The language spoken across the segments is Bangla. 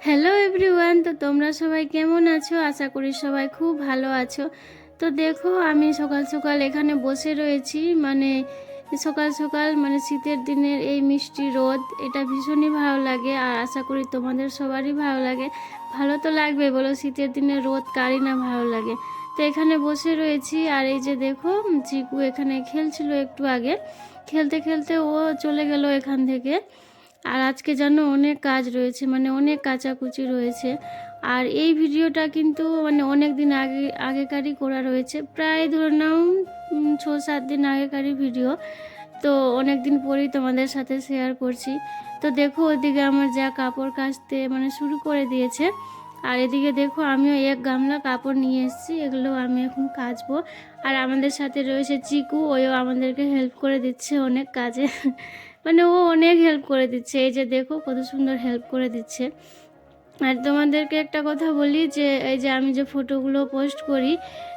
হ্যালো এভরিওয়ান, তো তোমরা সবাই কেমন আছো? আশা করি সবাই খুব ভালো আছো। তো দেখো, আমি সকাল সকাল এখানে বসে রয়েছি। সকাল সকাল শীতের দিনের এই মিষ্টি রোদ, এটা ভীষণই ভালো লাগে। আর আশা করি তোমাদের সবারই ভালো লাগে। ভালো তো লাগবে, বলো, শীতের দিনে রোদ কারই না ভালো লাগে। তো এখানে বসে রয়েছি, আর এই যে দেখো, চিকু এখানে খেলছিল একটু আগে। খেলতে খেলতে ও চলে গেল এখান থেকে। আর আজকে যেন অনেক কাজ রয়েছে, অনেক কাচাকুচি রয়েছে। আর এই ভিডিওটা কিন্তু অনেক দিন আগেকারই করা রয়েছে, প্রায় ধরে নাও 6-7 দিন আগেকারই ভিডিও। তো অনেক দিন পরেই তোমাদের সাথে শেয়ার করছি। তো দেখো, ওইদিকে আমার যা কাপড় কাচতে শুরু করে দিয়েছে। আর এদিকে দেখো, আমিও এক গামলা কাপড় নিয়ে এসেছি, এগুলো আমি এখন কাচবো। আর আমাদের সাথে রয়েছে চিকু, ওইও আমাদেরকে হেল্প করে দিচ্ছে অনেক কাজে। ও অনেক হেল্প করে দিচ্ছে, এই যে দেখো কত সুন্দর হেল্প করে দিচ্ছে। আর তোমাদেরকে একটা কথা বলি, যে এই যে আমি যে ফটোগুলো পোস্ট করি,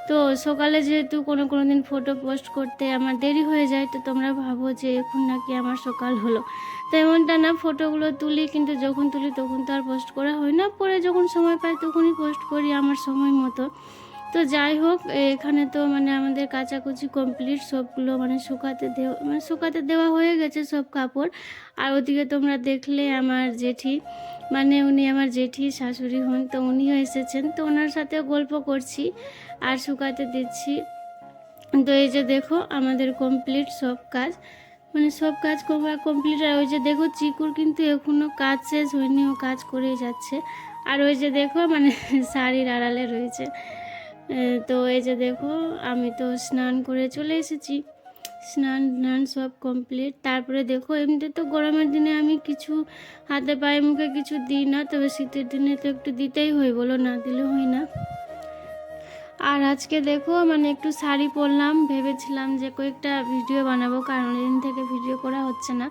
তো সকালে যেহেতু কোনো কোনো দিন ফটো পোস্ট করতে আমার দেরি হয়ে যায়, তো তোমরা ভাবো যে এখন নাকি আমার সকাল হলো। তো এমনটা না, ফটোগুলো তুলি, কিন্তু যখন তুলি তখন তো আর পোস্ট করা হয় না, পরে যখন সময় পাই তখনই পোস্ট করি আমার সময় মতো। তো যাই হোক, এখানে তো আমাদের কাচাকুচি কমপ্লিট, সবগুলো শুকাতে দেওয়া হয়ে গেছে সব কাপড়। আর ওদিকে তোমরা দেখলে আমার জেঠি, উনি আমার জেঠি শাশুড়ি হন, তো উনিও এসেছেন, তো ওনার সাথেও গল্প করছি আর শুকাতে দিচ্ছি। তো এই যে দেখো, আমাদের কমপ্লিট সব কাজ, সব কাজ কমপ্লিট। আর ওই যে দেখো, চিকুর কিন্তু এখনও কাজ শেষ হয়নি, ও কাজ করেই যাচ্ছে। আর ওই যে দেখো শাড়ির আড়ালে রয়েছে। তো এই যে দেখো, আমি তো স্নান করে চলে এসেছি, স্নান সব কমপ্লিট। তারপরে দেখো, এমনিতে তো গরমের দিনে আমি কিছু হাতে পায়ে মুখে কিছু দিই না, তবে শীতের দিনে তো একটু দিতেই হয়, বলো, না দিলে হয় না। আর আজকে দেখো, একটু শাড়ি পরলাম, ভেবেছিলাম যে কয়েকটা ভিডিও বানাবো, কারণ দিন থেকে ভিডিও করা হচ্ছে না।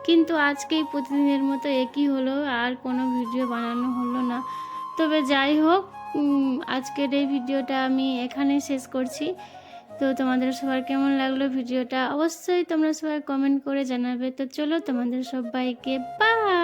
কিন্তু আজকেই প্রতিদিনের মতো একই হলো, আর কোনো ভিডিও বানানো হলো না। তবে যাই হোক, আজকের এই ভিডিওটা আমি এখানেই শেষ করছি। তো তোমাদের সবার কেমন লাগলো ভিডিওটা অবশ্যই তোমরা সবাই কমেন্ট করে জানাবে। তো চলো, তোমাদের সবাইকে বাই।